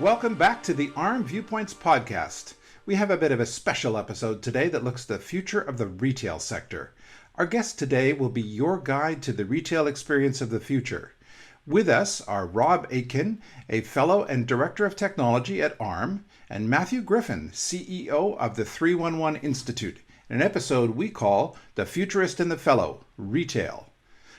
Welcome back to the Arm Viewpoints podcast. We have a bit of a special episode today that looks at the future of the retail sector. Our guest today will be your guide to the retail experience of the future. With us are Rob Aitken, a fellow and director of technology at Arm, and Matthew Griffin, CEO of the 311 Institute, an episode we call The Futurist and the Fellow, Retail.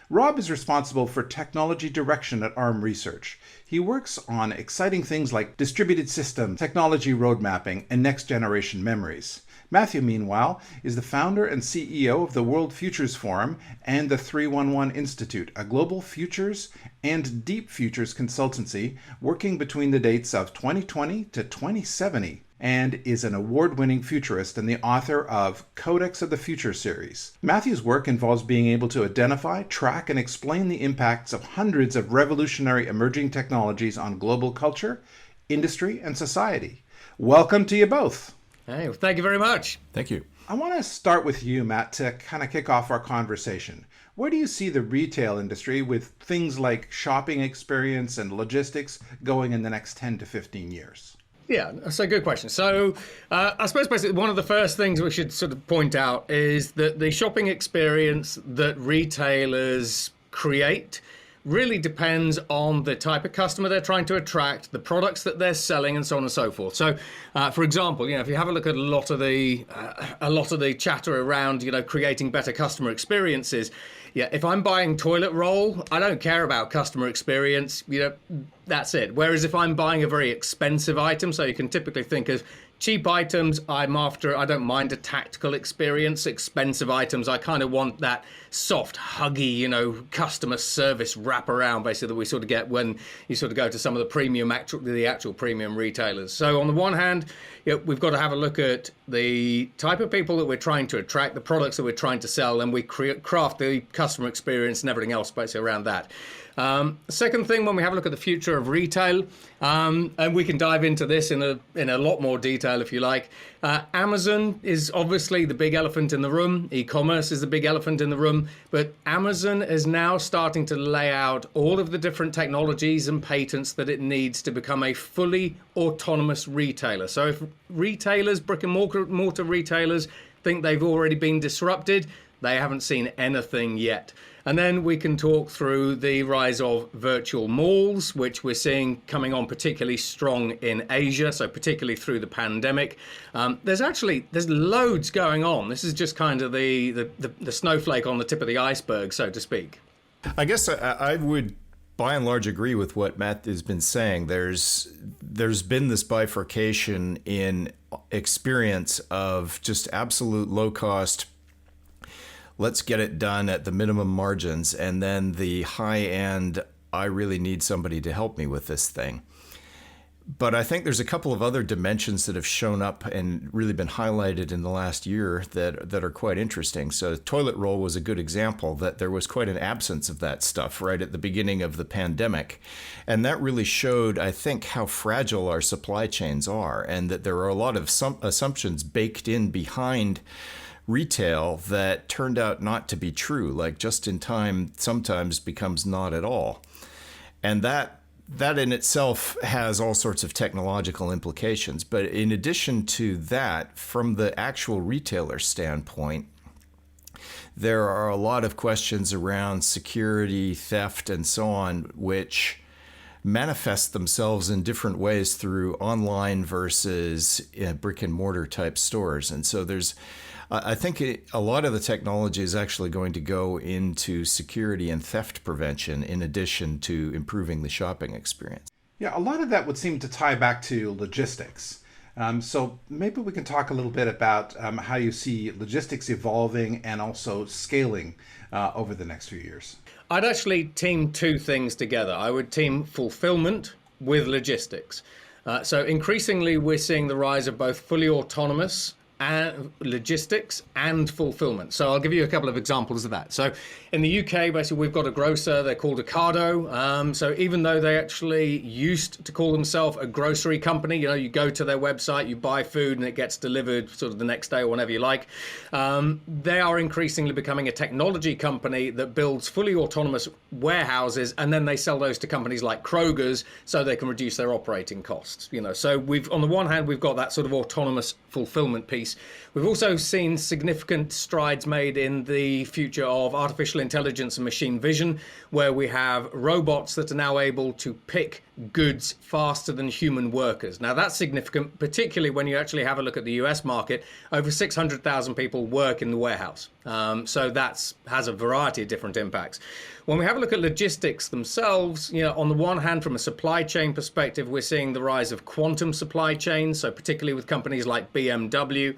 Rob is responsible for technology direction at Arm Research. He works on exciting things like distributed systems, technology road mapping, and next-generation memories. Matthew, meanwhile, is the founder and CEO of the World Futures Forum and the 311 Institute, a global futures and deep futures consultancy working between the dates of 2020 to 2070, and is an award-winning futurist and the author of Codex of the Future series. Matthew's work involves being able to identify, track, and explain the impacts of hundreds of revolutionary emerging technologies on global culture, industry, and society. Welcome to you both. Hey, well, thank you very much. Thank you. I want to start with you, Matt, to kind of kick off our conversation. Where do you see the retail industry with things like shopping experience and logistics going in the next 10 to 15 years? Yeah, that's a good question. So I suppose basically one of the first things we should sort of point out is that the shopping experience that retailers create really depends on the type of customer they're trying to attract, the products that they're selling, and so on and so forth. So, for example, if you have a look at a lot of the chatter around, creating better customer experiences, if I'm buying toilet roll, I don't care about customer experience. That's it. Whereas if I'm buying a very expensive item, so you can typically think of cheap items, I don't mind a tactical experience. Expensive items, I kind of want that soft, huggy, customer service wraparound, basically, that we sort of get when you sort of go to some of the actual premium retailers. So on the one hand, we've got to have a look at the type of people that we're trying to attract, the products that we're trying to sell, and we craft the customer experience and everything else basically around that. Second thing, when we have a look at the future of retail, and we can dive into this in a lot more detail if you like. Amazon is obviously the big elephant in the room. E-commerce is the big elephant in the room. But Amazon is now starting to lay out all of the different technologies and patents that it needs to become a fully autonomous retailer. So if retailers, brick and mortar retailers, think they've already been disrupted, they haven't seen anything yet. And then we can talk through the rise of virtual malls, which we're seeing coming on particularly strong in Asia, so particularly through the pandemic. There's loads going on. This is just kind of the snowflake on the tip of the iceberg, so to speak. I guess I would by and large agree with what Matt has been saying. There's been this bifurcation in experience of just absolute low cost, let's get it done at the minimum margins, and then the high end, I really need somebody to help me with this thing. But I think there's a couple of other dimensions that have shown up and really been highlighted in the last year that are quite interesting. So toilet roll was a good example, that there was quite an absence of that stuff right at the beginning of the pandemic. And that really showed, I think, how fragile our supply chains are, and that there are a lot of assumptions baked in behind retail that turned out not to be true, like just in time sometimes becomes not at all. And that in itself has all sorts of technological implications. But in addition to that, from the actual retailer standpoint, there are a lot of questions around security, theft, and so on, which manifest themselves in different ways through online versus brick and mortar type stores. And so I think a lot of the technology is actually going to go into security and theft prevention in addition to improving the shopping experience. Yeah, a lot of that would seem to tie back to logistics. So maybe we can talk a little bit about how you see logistics evolving and also scaling over the next few years. I'd actually team two things together. I would team fulfillment with logistics. So increasingly, we're seeing the rise of both fully autonomous and logistics and fulfillment. So I'll give you a couple of examples of that. So in the UK, basically, we've got a grocer. They're called Ocado. So even though they actually used to call themselves a grocery company, you go to their website, you buy food, and it gets delivered sort of the next day or whenever you like. They are increasingly becoming a technology company that builds fully autonomous warehouses, and then they sell those to companies like Kroger's so they can reduce their operating costs. So we've, on the one hand, we've got that sort of autonomous fulfillment piece. We've also seen significant strides made in the future of artificial intelligence and machine vision, where we have robots that are now able to pick goods faster than human workers. Now that's significant, particularly when you actually have a look at the US market. Over 600,000 people work in the warehouse. So that has a variety of different impacts. When we have a look at logistics themselves, on the one hand, from a supply chain perspective, we're seeing the rise of quantum supply chains. So particularly with companies like BMW,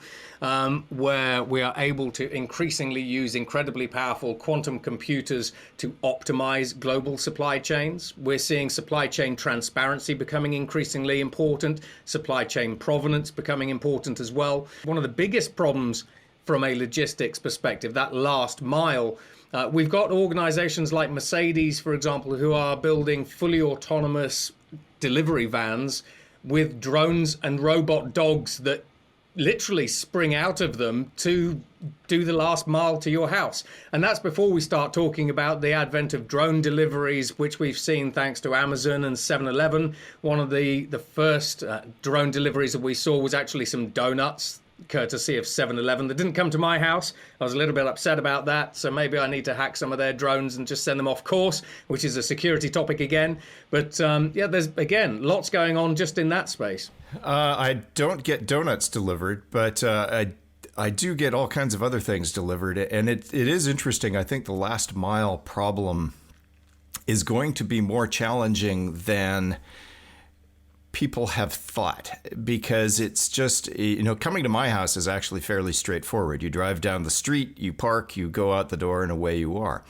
where we are able to increasingly use incredibly powerful quantum computers to optimize global supply chains. We're seeing supply chain transparency becoming increasingly important, supply chain provenance becoming important as well. One of the biggest problems from a logistics perspective, that last mile, we've got organizations like Mercedes, for example, who are building fully autonomous delivery vans with drones and robot dogs that literally spring out of them to do the last mile to your house. And that's before we start talking about the advent of drone deliveries, which we've seen thanks to Amazon and 7-Eleven. One of the first drone deliveries that we saw was actually some donuts, courtesy of 7-Eleven, that didn't come to my house. I was a little bit upset about that, so maybe I need to hack some of their drones and just send them off course, which is a security topic again. But there's, again, lots going on just in that space. I don't get donuts delivered, but I do get all kinds of other things delivered. And it is interesting. I think the last mile problem is going to be more challenging than people have thought, because it's just, coming to my house is actually fairly straightforward. You drive down the street, you park, you go out the door, and away you are.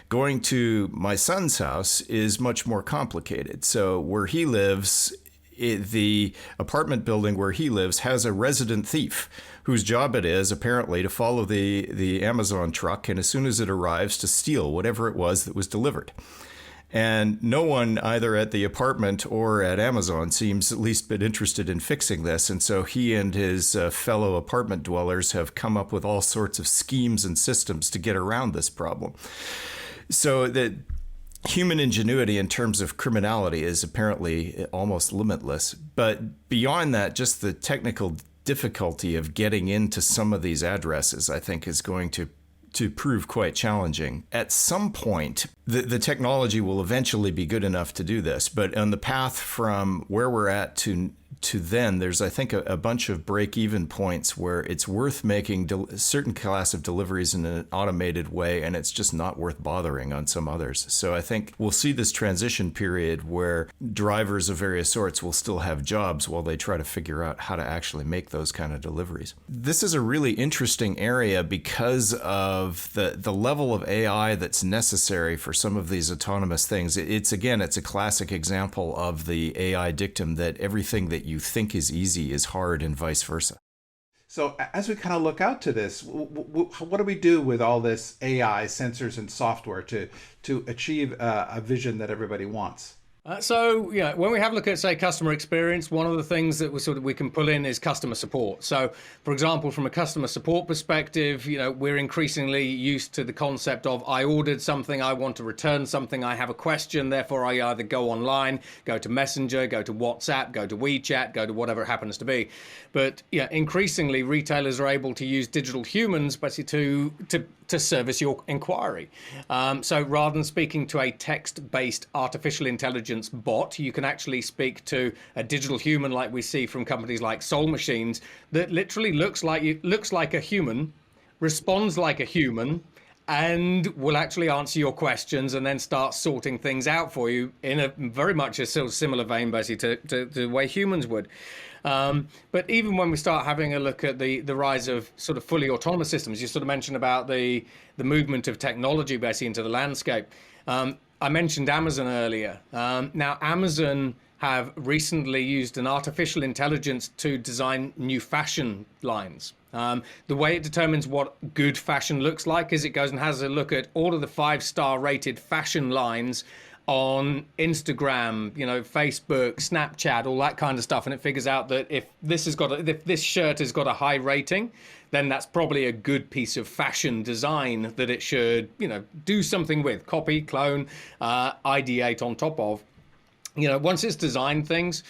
Going to my son's house is much more complicated. So where he lives, the apartment building where he lives has a resident thief whose job it is apparently to follow the Amazon truck, and as soon as it arrives, to steal whatever it was that was delivered. And no one either at the apartment or at Amazon seems at least bit interested in fixing this. And so he and his fellow apartment dwellers have come up with all sorts of schemes and systems to get around this problem. So that human ingenuity in terms of criminality is apparently almost limitless. But beyond that, just the technical difficulty of getting into some of these addresses, I think, is going to prove quite challenging. At some point, the technology will eventually be good enough to do this. But on the path from where we're at to then, there's, I think, a bunch of break-even points where it's worth making a certain class of deliveries in an automated way, and it's just not worth bothering on some others. So I think we'll see this transition period where drivers of various sorts will still have jobs while they try to figure out how to actually make those kind of deliveries. This is a really interesting area because of the level of AI that's necessary for some of these autonomous things. It's a classic example of the AI dictum that everything that you think is easy is hard, and vice versa. So as we kind of look out to this, what do we do with all this AI, sensors, and software to achieve a vision that everybody wants? When we have a look at, say, customer experience, one of the things that we can pull in is customer support. So, for example, from a customer support perspective, we're increasingly used to the concept of, I ordered something, I want to return something, I have a question, therefore I either go online, go to Messenger, go to WhatsApp, go to WeChat, go to whatever it happens to be. But increasingly retailers are able to use digital humans basically to service your inquiry. So rather than speaking to a text-based artificial intelligence bot, you can actually speak to a digital human like we see from companies like Soul Machines that literally looks like a human, responds like a human, and will actually answer your questions and then start sorting things out for you in a very much a sort of similar vein basically to the way humans would. But even when we start having a look at the rise of sort of fully autonomous systems, you sort of mentioned about the movement of technology basically into the landscape. I mentioned Amazon earlier. Now, Amazon have recently used an artificial intelligence to design new fashion lines. The way it determines what good fashion looks like is it goes and has a look at all of the 5-star rated fashion lines on Instagram, Facebook, Snapchat, all that kind of stuff, and it figures out that if this shirt has got a high rating, then that's probably a good piece of fashion design that it should, do something with, copy, clone, ideate on top of. Once it's designed things,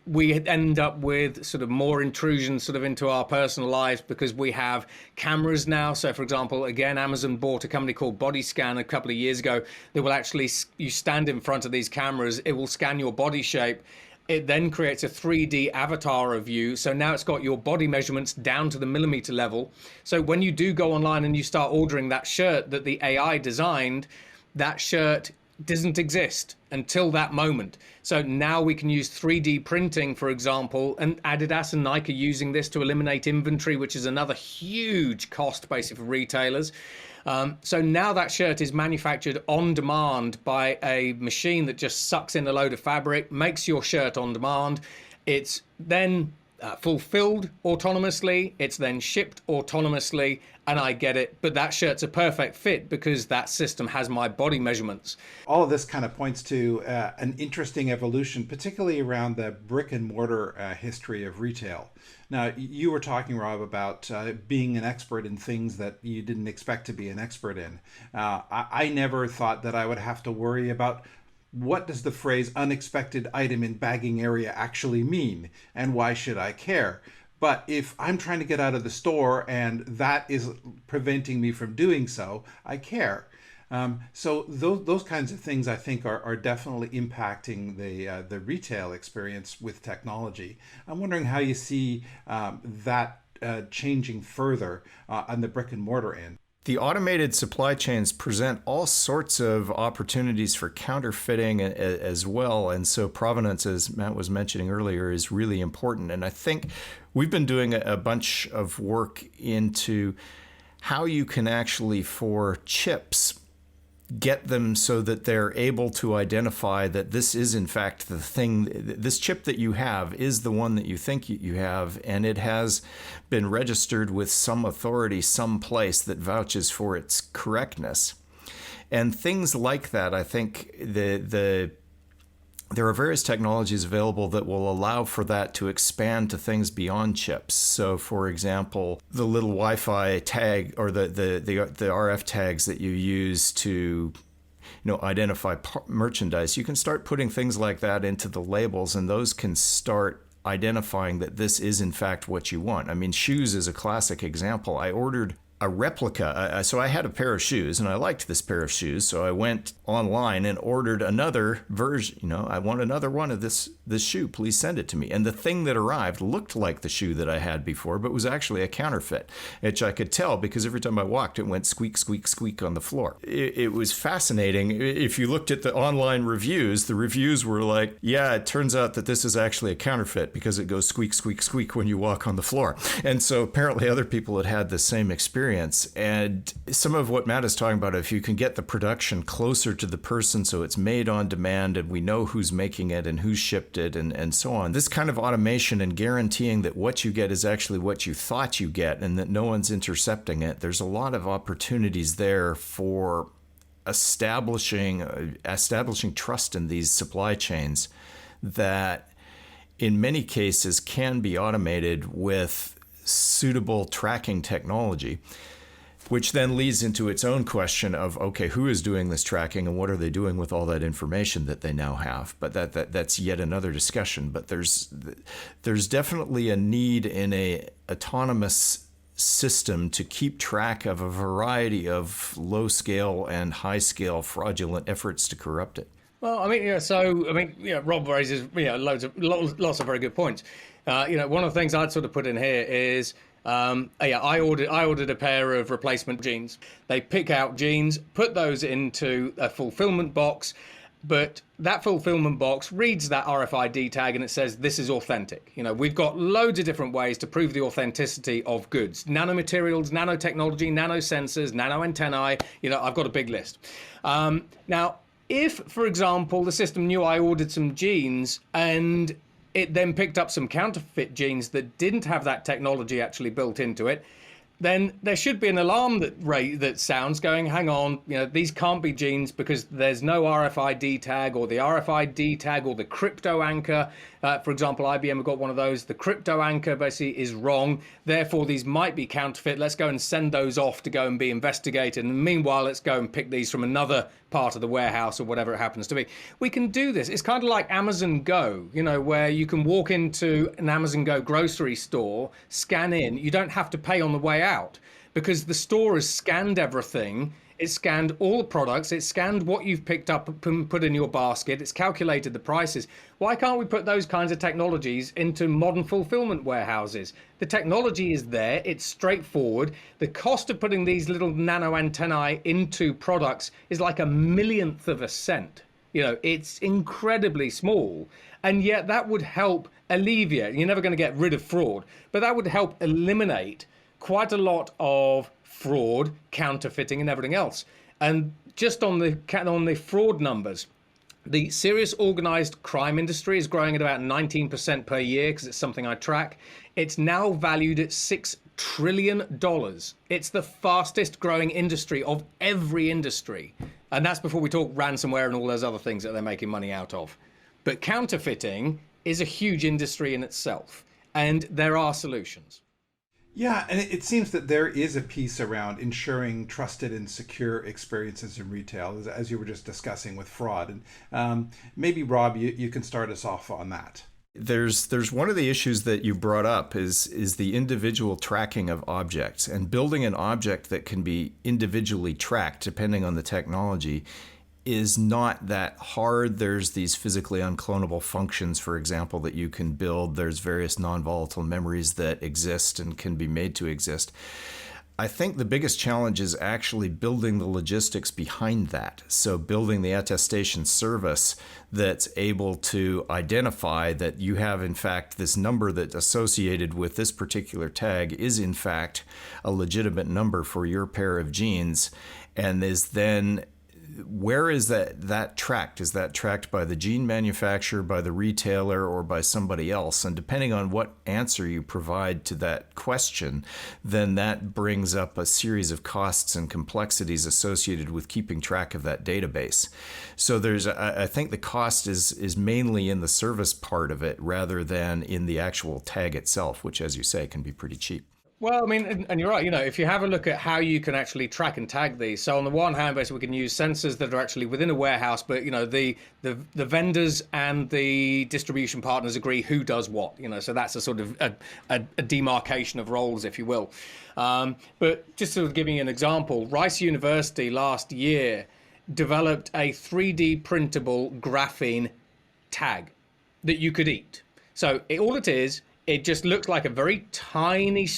we end up with sort of more intrusion sort of into our personal lives because we have cameras now. So, for example, again, Amazon bought a company called Bodyscan a couple of years ago. They will actually, you stand in front of these cameras, it will scan your body shape. It then creates a 3D avatar of you. So now it's got your body measurements down to the millimeter level. So when you do go online and you start ordering that shirt that the AI designed, that shirt doesn't exist until that moment. So now we can use 3D printing, for example, and Adidas and Nike are using this to eliminate inventory, which is another huge cost basically for retailers. So now that shirt is manufactured on demand by a machine that just sucks in a load of fabric, makes your shirt on demand. It's then fulfilled autonomously, it's then shipped autonomously, and I get it. But that shirt's a perfect fit because that system has my body measurements. All of this kind of points to an interesting evolution, particularly around the brick and mortar history of retail. Now, you were talking, Rob, about being an expert in things that you didn't expect to be an expert in. I never thought that I would have to worry about what does the phrase unexpected item in bagging area actually mean, and why should I care? But if I'm trying to get out of the store and that is preventing me from doing so, I care. So those kinds of things, I think, are definitely impacting the retail experience with technology. I'm wondering how you see that changing further on the brick and mortar end. The automated supply chains present all sorts of opportunities for counterfeiting as well. And so provenance, as Matt was mentioning earlier, is really important. And I think we've been doing a bunch of work into how you can actually, for chips, get them so that they're able to identify that this is in fact the thing, this chip that you have is the one that you think you have, and it has been registered with some authority someplace that vouches for its correctness. And things like that, I think there are various technologies available that will allow for that to expand to things beyond chips. So, for example, the little Wi-Fi tag or the RF tags that you use to identify merchandise, you can start putting things like that into the labels, and those can start identifying that this is in fact what you want. I mean, shoes is a classic example. I ordered a replica. So I had a pair of shoes and I liked this pair of shoes. So I went online and ordered another version. I want another one of this shoe. Please send it to me. And the thing that arrived looked like the shoe that I had before, but was actually a counterfeit, which I could tell because every time I walked, it went squeak, squeak, squeak on the floor. It was fascinating. If you looked at the online reviews, the reviews were like, yeah, it turns out that this is actually a counterfeit because it goes squeak, squeak, squeak when you walk on the floor. And so apparently other people had had the same experience. And some of what Matt is talking about, if you can get the production closer to the person so it's made on demand and we know who's making it and who shipped it and so on, this kind of automation and guaranteeing that what you get is actually what you thought you get and that no one's intercepting it, there's a lot of opportunities there for establishing trust in these supply chains that in many cases can be automated with suitable tracking technology, which then leads into its own question of, okay, who is doing this tracking and what are they doing with all that information that they now have? But that's yet another discussion. But there's definitely a need in a autonomous system to keep track of a variety of low-scale and high-scale fraudulent efforts to corrupt it. Well, Rob raises lots of very good points. One of the things I'd sort of put in here is, I ordered a pair of replacement jeans. They pick out jeans, put those into a fulfillment box, but that fulfillment box reads that RFID tag and it says this is authentic. We've got loads of different ways to prove the authenticity of goods: nanomaterials, nanotechnology, nanosensors, nano antennae. I've got a big list. Now, If, for example, the system knew I ordered some jeans and it then picked up some counterfeit jeans that didn't have that technology actually built into it, then there should be an alarm that sounds going, hang on, these can't be jeans because there's no RFID tag, or the RFID tag or the crypto anchor. For example, IBM have got one of those. The crypto anchor basically is wrong. Therefore, these might be counterfeit. Let's go and send those off to go and be investigated. And meanwhile, let's go and pick these from another part of the warehouse or whatever it happens to be. We can do this. It's kind of like Amazon Go, where you can walk into an Amazon Go grocery store, scan in. You don't have to pay on the way out because the store has scanned everything. It's scanned all the products. It's scanned what you've picked up and put in your basket. It's calculated the prices. Why can't we put those kinds of technologies into modern fulfillment warehouses? The technology is there. It's straightforward. The cost of putting these little nano antennae into products is like a millionth of a cent. It's incredibly small. And yet that would help alleviate. You're never going to get rid of fraud, but that would help eliminate quite a lot of fraud, counterfeiting, and everything else. And just on the fraud numbers, the serious organized crime industry is growing at about 19% per year because it's something I track. It's now valued at $6 trillion. It's the fastest growing industry of every industry. And that's before we talk ransomware and all those other things that they're making money out of. But counterfeiting is a huge industry in itself, and there are solutions. Yeah, and it seems that there is a piece around ensuring trusted and secure experiences in retail, as you were just discussing with fraud. And maybe, Rob, you can start us off on that. There's one of the issues that you brought up is the individual tracking of objects, and building an object that can be individually tracked depending on the technology is not that hard. There's these physically unclonable functions, for example, that you can build. There's various non-volatile memories that exist and can be made to exist. I think the biggest challenge is actually building the logistics behind that. So building the attestation service that's able to identify that you have, in fact, this number that's associated with this particular tag is, in fact, a legitimate number for your pair of jeans, and is then where is that tracked? Is that tracked by the jean manufacturer, by the retailer, or by somebody else? And depending on what answer you provide to that question, then that brings up a series of costs and complexities associated with keeping track of that database. So I think the cost is mainly in the service part of it rather than in the actual tag itself, which, as you say, can be pretty cheap. Well, I mean, and you're right, if you have a look at how you can actually track and tag these. So on the one hand, basically, we can use sensors that are actually within a warehouse, but, the vendors and the distribution partners agree who does what, so that's a sort of a demarcation of roles, if you will. But just sort of giving you an example, Rice University last year developed a 3D printable graphene tag that you could eat. So all it is, it just looks like a very tiny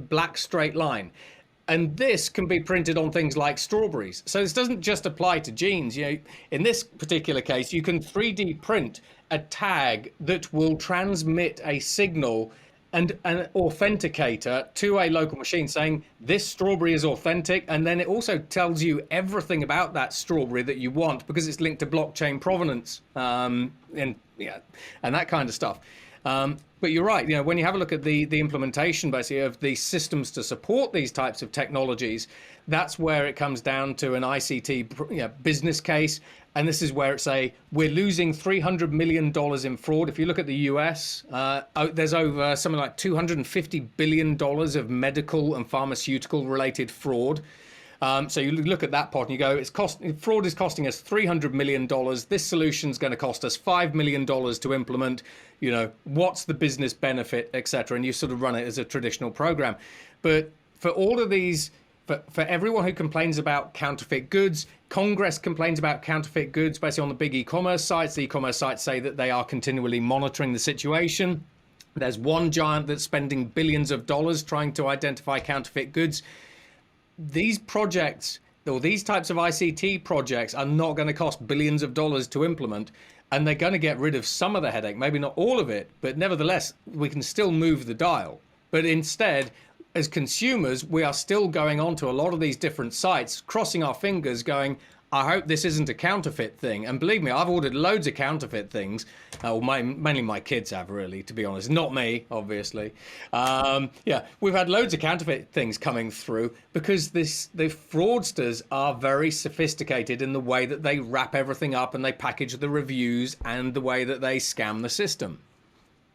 black straight line. And this can be printed on things like strawberries. So this doesn't just apply to jeans. In this particular case, you can 3D print a tag that will transmit a signal and an authenticator to a local machine saying this strawberry is authentic. And then it also tells you everything about that strawberry that you want because it's linked to blockchain provenance and that kind of stuff. But you're right, when you have a look at the implementation basically of the systems to support these types of technologies, that's where it comes down to an ICT business case. And this is where it's we're losing $300 million in fraud. If you look at the US, there's over something like $250 billion of medical and pharmaceutical related fraud. So you look at that pot and you go, fraud is costing us $300 million. This solution's going to cost us $5 million to implement. What's the business benefit, et cetera. And you sort of run it as a traditional program. But for all of these, for everyone who complains about counterfeit goods, Congress complains about counterfeit goods, basically on the big e-commerce sites. The e-commerce sites say that they are continually monitoring the situation. There's one giant that's spending billions of dollars trying to identify counterfeit goods. These projects, or these types of ICT projects, are not going to cost billions of dollars to implement, and they're going to get rid of some of the headache, maybe not all of it, but nevertheless, we can still move the dial. But instead, as consumers, we are still going on to a lot of these different sites, crossing our fingers, going, I hope this isn't a counterfeit thing. And believe me, I've ordered loads of counterfeit things. Mainly my kids have, really, to be honest. Not me, obviously. We've had loads of counterfeit things coming through because the fraudsters are very sophisticated in the way that they wrap everything up and they package the reviews and the way that they scam the system.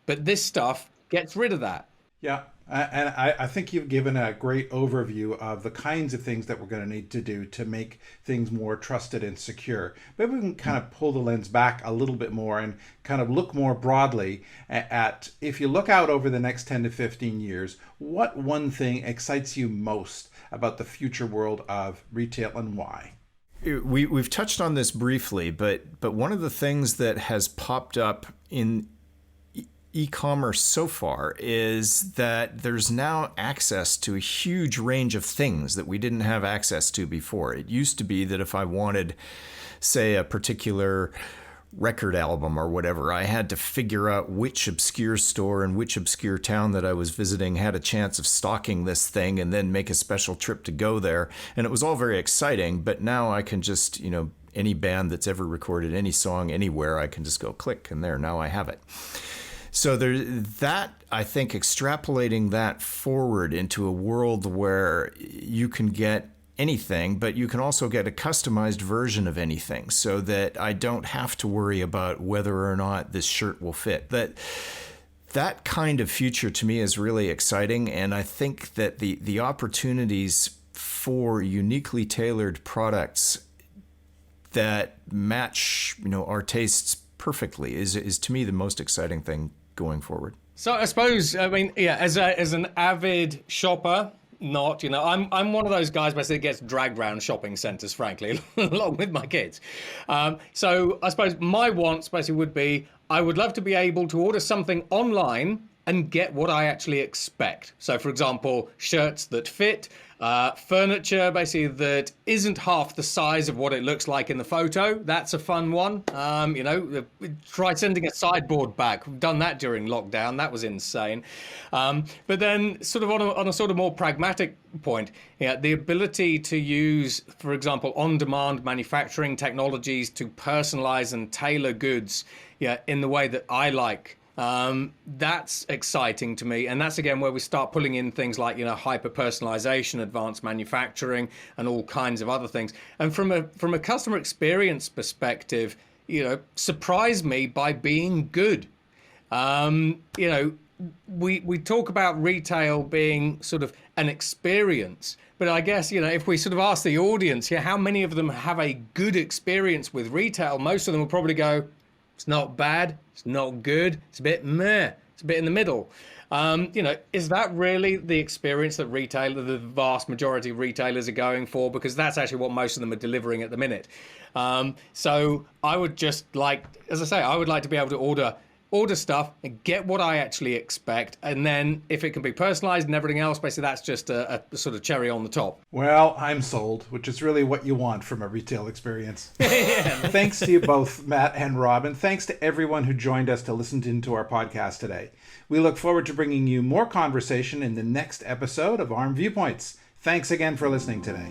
But this stuff gets rid of that. Yeah. And I think you've given a great overview of the kinds of things that we're going to need to do to make things more trusted and secure. Maybe we can kind of pull the lens back a little bit more and kind of look more broadly at if you look out over the next 10 to 15 years, what one thing excites you most about the future world of retail and why? We've touched on this briefly, but one of the things that has popped up in e-commerce so far is that there's now access to a huge range of things that we didn't have access to before. It used to be that if I wanted, say, a particular record album or whatever, I had to figure out which obscure store and which obscure town that I was visiting had a chance of stocking this thing and then make a special trip to go there. And it was all very exciting, but now I can just, any band that's ever recorded any song anywhere, I can just go click and there, now I have it. So I think extrapolating that forward into a world where you can get anything, but you can also get a customized version of anything so that I don't have to worry about whether or not this shirt will fit. That kind of future to me is really exciting. And I think that the opportunities for uniquely tailored products that match, our tastes perfectly is to me the most exciting thing going forward. So I suppose, as an avid shopper, I'm one of those guys basically that gets dragged around shopping centres, frankly, along with my kids. So I suppose my wants basically would be, I would love to be able to order something online and get what I actually expect. So, for example, shirts that fit, furniture basically that isn't half the size of what it looks like in the photo. That's a fun one. Try sending a sideboard back. We've done that during lockdown. That was insane. But then sort of on a sort of more pragmatic point, the ability to use, for example, on-demand manufacturing technologies to personalize and tailor goods in the way that I like. That's exciting to me, and that's again where we start pulling in things like hyper personalization, advanced manufacturing, and all kinds of other things. And from a customer experience perspective, surprise me by being good. We talk about retail being sort of an experience, but I guess if we sort of ask the audience how many of them have a good experience with retail, most of them will probably go, it's not bad, it's not good, it's a bit meh, it's a bit in the middle. Is that really the experience that the vast majority of retailers are going for? Because that's actually what most of them are delivering at the minute. So I would just like, as I say, I would like to be able to order stuff and get what I actually expect. And then if it can be personalized and everything else, basically that's just a sort of cherry on the top. Well, I'm sold, which is really what you want from a retail experience. Thanks to you both, Matt and Rob, and thanks to everyone who joined us to listen into our podcast today. We look forward to bringing you more conversation in the next episode of Arm Viewpoints. Thanks again for listening today.